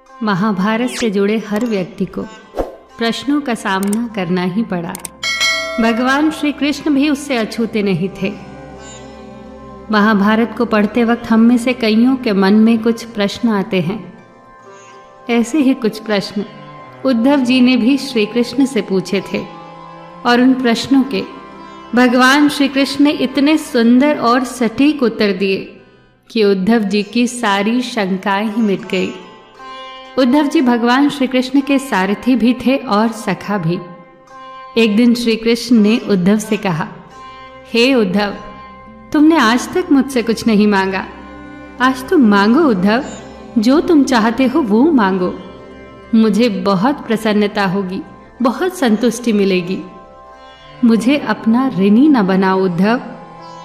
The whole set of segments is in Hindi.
महाभारत से जुड़े हर व्यक्ति को प्रश्नों का सामना करना ही पड़ा। भगवान श्री कृष्ण भी उससे अछूते नहीं थे। महाभारत को पढ़ते वक्त हम में से कईयों के मन में कुछ प्रश्न आते हैं। ऐसे ही कुछ प्रश्न उद्धव जी ने भी श्री कृष्ण से पूछे थे और उन प्रश्नों के भगवान श्री कृष्ण ने इतने सुंदर और सटीक उत्तर दिए कि उद्धव जी की सारी शंकाएं ही मिट गई। उद्धव जी भगवान श्री कृष्ण के सारथी भी थे और सखा भी। एक दिन श्री कृष्ण ने उद्धव से कहा, हे उद्धव, तुमने आज तक मुझसे कुछ नहीं मांगा। आज तुम मांगो उद्धव, जो तुम चाहते हो वो मांगो। मुझे बहुत प्रसन्नता होगी, बहुत संतुष्टि मिलेगी। मुझे अपना ऋणी न बनाओ उद्धव,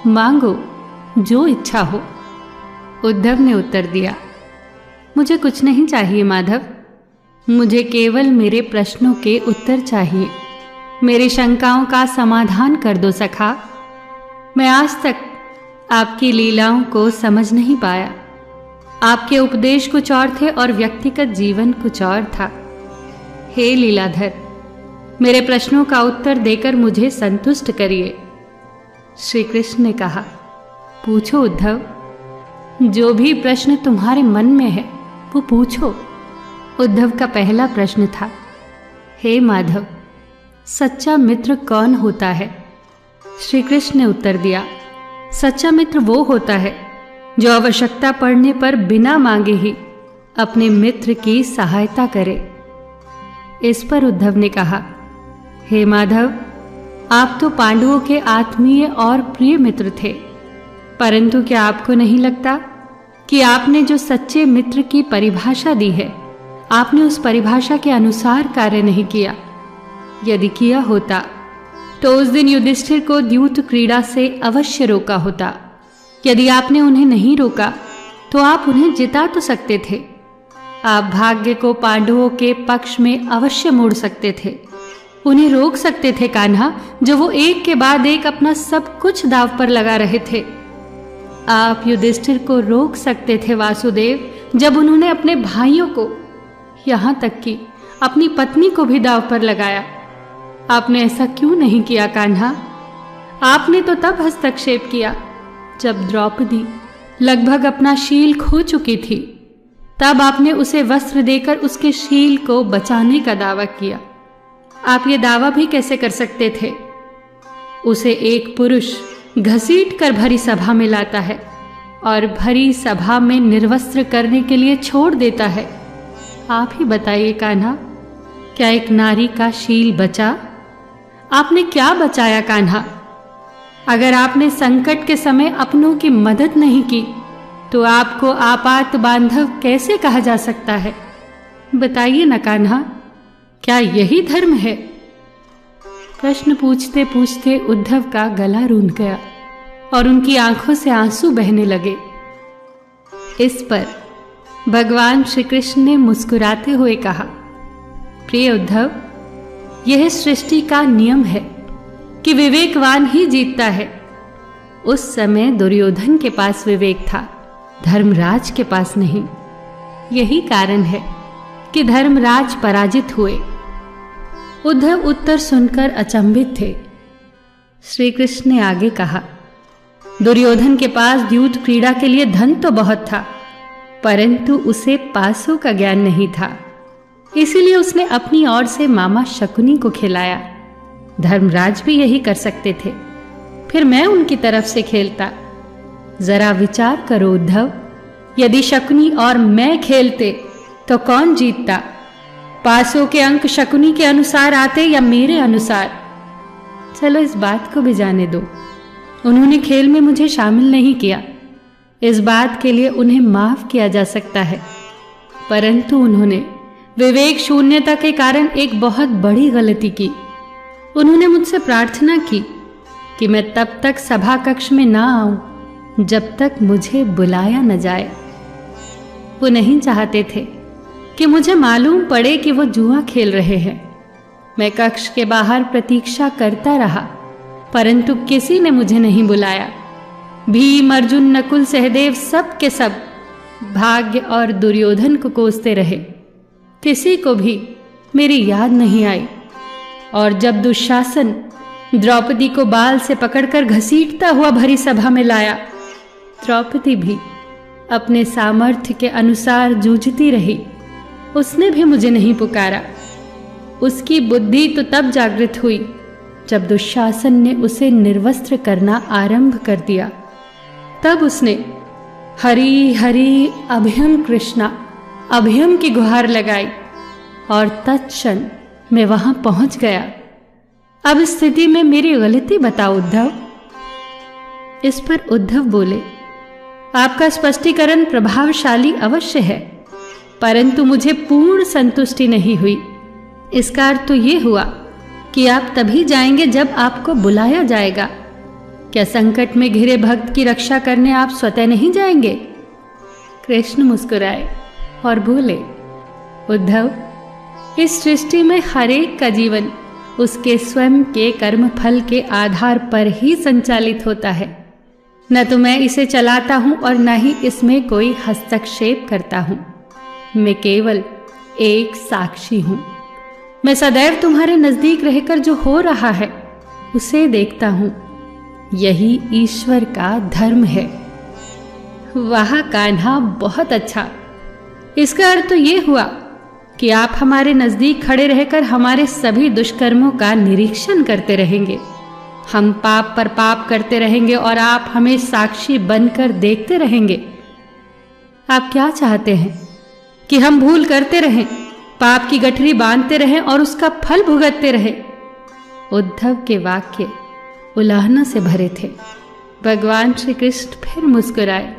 मांगो जो इच्छा हो। उद्धव ने उत्तर दिया, मुझे कुछ नहीं चाहिए माधव, मुझे केवल मेरे प्रश्नों के उत्तर चाहिए। मेरी शंकाओं का समाधान कर दो सखा। मैं आज तक आपकी लीलाओं को समझ नहीं पाया। आपके उपदेश कुछ और थे और व्यक्तिगत जीवन कुछ और था। हे लीलाधर, मेरे प्रश्नों का उत्तर देकर मुझे संतुष्ट करिए। श्री कृष्ण ने कहा, पूछो उद्धव, जो भी प्रश्न तुम्हारे मन में है वो पूछो। उद्धव का पहला प्रश्न था, हे माधव, सच्चा मित्र कौन होता है? श्री कृष्ण ने उत्तर दिया, सच्चा मित्र वो होता है जो आवश्यकता पड़ने पर बिना मांगे ही अपने मित्र की सहायता करे। इस पर उद्धव ने कहा, हे माधव, आप तो पांडवों के आत्मीय और प्रिय मित्र थे, परंतु क्या आपको नहीं लगता कि आपने जो सच्चे मित्र की परिभाषा दी है, आपने उस परिभाषा के अनुसार कार्य नहीं किया? यदि किया होता तो उस दिन युधिष्ठिर को द्यूत क्रीड़ा से अवश्य रोका होता। यदि आपने उन्हें नहीं रोका तो आप उन्हें जिता तो सकते थे। आप भाग्य को पांडवों के पक्ष में अवश्य मोड़ सकते थे। उन्हें रोक सकते थे कान्हा, जो वो एक के बाद एक अपना सब कुछ दांव पर लगा रहे थे। आप युधिष्ठिर को रोक सकते थे वासुदेव, जब उन्होंने अपने भाइयों को, यहां तक कि अपनी पत्नी को भी दांव पर लगाया। आपने ऐसा क्यों नहीं किया कान्हा? आपने तो तब हस्तक्षेप किया जब द्रौपदी लगभग अपना शील खो चुकी थी। तब आपने उसे वस्त्र देकर उसके शील को बचाने का दावा किया। आप ये दावा भी कैसे कर सकते थे? उसे एक पुरुष घसीट कर भरी सभा में लाता है और भरी सभा में निर्वस्त्र करने के लिए छोड़ देता है। आप ही बताइए कान्हा, क्या एक नारी का शील बचा? आपने क्या बचाया कान्हा? अगर आपने संकट के समय अपनों की मदद नहीं की तो आपको आपात बांधव कैसे कहा जा सकता है? बताइए न कान्हा, क्या यही धर्म है? प्रश्न पूछते पूछते उद्धव का गला रूंध गया और उनकी आंखों से आंसू बहने लगे। इस पर भगवान श्री कृष्ण ने मुस्कुराते हुए कहा, प्रिय उद्धव, यह सृष्टि का नियम है कि विवेकवान ही जीतता है। उस समय दुर्योधन के पास विवेक था, धर्मराज के पास नहीं। यही कारण है कि धर्मराज पराजित हुए। उद्धव उत्तर सुनकर अचंभित थे। श्री कृष्ण ने आगे कहा, दुर्योधन के पास द्यूत क्रीड़ा के लिए धन तो बहुत था, परंतु उसे पासों का ज्ञान नहीं था। इसीलिए उसने अपनी ओर से मामा शकुनी को खिलाया। धर्मराज भी यही कर सकते थे, फिर मैं उनकी तरफ से खेलता। जरा विचार करो उद्धव, यदि शकुनी और मैं खेलते तो कौन जीतता? पासों के अंक शकुनी के अनुसार आते या मेरे अनुसार? चलो इस बात को भी जाने दो, उन्होंने खेल में मुझे शामिल नहीं किया। इस बात के लिए उन्हें माफ किया जा सकता है, परंतु उन्होंने विवेक शून्यता के कारण एक बहुत बड़ी गलती की। उन्होंने मुझसे प्रार्थना की कि मैं तब तक सभा कक्ष में ना आऊं जब तक मुझे बुलाया न जाए। वो नहीं चाहते थे कि मुझे मालूम पड़े कि वो जुआ खेल रहे हैं। मैं कक्ष के बाहर प्रतीक्षा करता रहा, परंतु किसी ने मुझे नहीं बुलाया। भीम, अर्जुन, नकुल, सहदेव सब के सब भाग्य और दुर्योधन को कोसते रहे, किसी को भी मेरी याद नहीं आई। और जब दुशासन द्रौपदी को बाल से पकड़कर घसीटता हुआ भरी सभा में लाया, द्रौपदी भी अपने सामर्थ्य के अनुसार जूझती रही। उसने भी मुझे नहीं पुकारा। उसकी बुद्धि तो तब जागृत हुई जब दुशासन ने उसे निर्वस्त्र करना आरंभ कर दिया। तब उसने हरि हरि अभयम कृष्णा अभयम की गुहार लगाई और तत्क्षण मैं वहां पहुंच गया। अब इस स्थिति में मेरी गलती बताओ उद्धव। इस पर उद्धव बोले, आपका स्पष्टीकरण प्रभावशाली अवश्य है, परंतु मुझे पूर्ण संतुष्टि नहीं हुई। इसका अर्थ तो ये हुआ कि आप तभी जाएंगे जब आपको बुलाया जाएगा। क्या संकट में घिरे भक्त की रक्षा करने आप स्वतः नहीं जाएंगे? कृष्ण मुस्कुराए और बोले, उद्धव, इस सृष्टि में हर एक का जीवन उसके स्वयं के कर्म फल के आधार पर ही संचालित होता है। न तो मैं इसे चलाता हूं और न ही इसमें कोई हस्तक्षेप करता हूं। मैं केवल एक साक्षी हूं। मैं सदैव तुम्हारे नजदीक रहकर जो हो रहा है उसे देखता हूं। यही ईश्वर का धर्म है। वाह कान्हा, बहुत अच्छा। इसका अर्थ तो ये हुआ कि आप हमारे नजदीक खड़े रहकर हमारे सभी दुष्कर्मों का निरीक्षण करते रहेंगे। हम पाप पर पाप करते रहेंगे और आप हमें साक्षी बनकर देखते रहेंगे। आप क्या चाहते हैं कि हम भूल करते रहें, पाप की गठरी बांधते रहें और उसका फल भुगतते रहें? उद्धव के वाक्य उलाहना से भरे थे। भगवान श्री कृष्ण फिर मुस्कुराए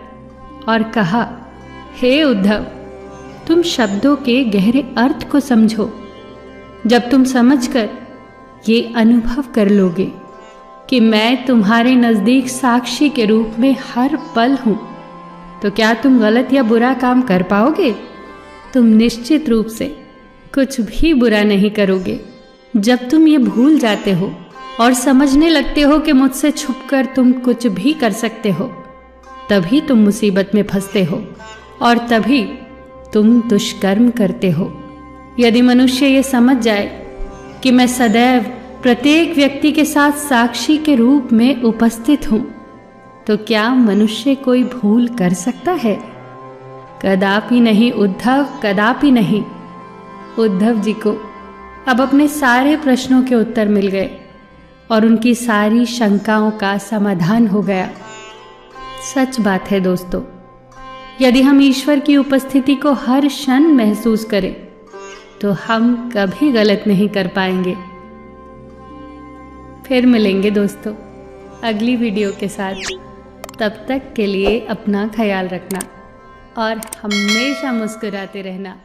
और कहा, हे उद्धव, तुम शब्दों के गहरे अर्थ को समझो। जब तुम समझकर ये अनुभव कर लोगे कि मैं तुम्हारे नजदीक साक्षी के रूप में हर पल हूं, तो क्या तुम गलत या बुरा काम कर पाओगे? तुम निश्चित रूप से कुछ भी बुरा नहीं करोगे। जब तुम ये भूल जाते हो और समझने लगते हो कि मुझसे छुपकर तुम कुछ भी कर सकते हो, तभी तुम मुसीबत में फंसते हो और तभी तुम दुष्कर्म करते हो। यदि मनुष्य ये समझ जाए कि मैं सदैव प्रत्येक व्यक्ति के साथ साक्षी के रूप में उपस्थित हूं, तो क्या मनुष्य कोई भूल कर सकता है? कदापि नहीं उद्धव, कदापि नहीं। उद्धव जी को अब अपने सारे प्रश्नों के उत्तर मिल गए और उनकी सारी शंकाओं का समाधान हो गया। सच बात है दोस्तों, यदि हम ईश्वर की उपस्थिति को हर क्षण महसूस करें तो हम कभी गलत नहीं कर पाएंगे। फिर मिलेंगे दोस्तों अगली वीडियो के साथ। तब तक के लिए अपना ख्याल रखना और हमेशा मुस्कुराते रहना।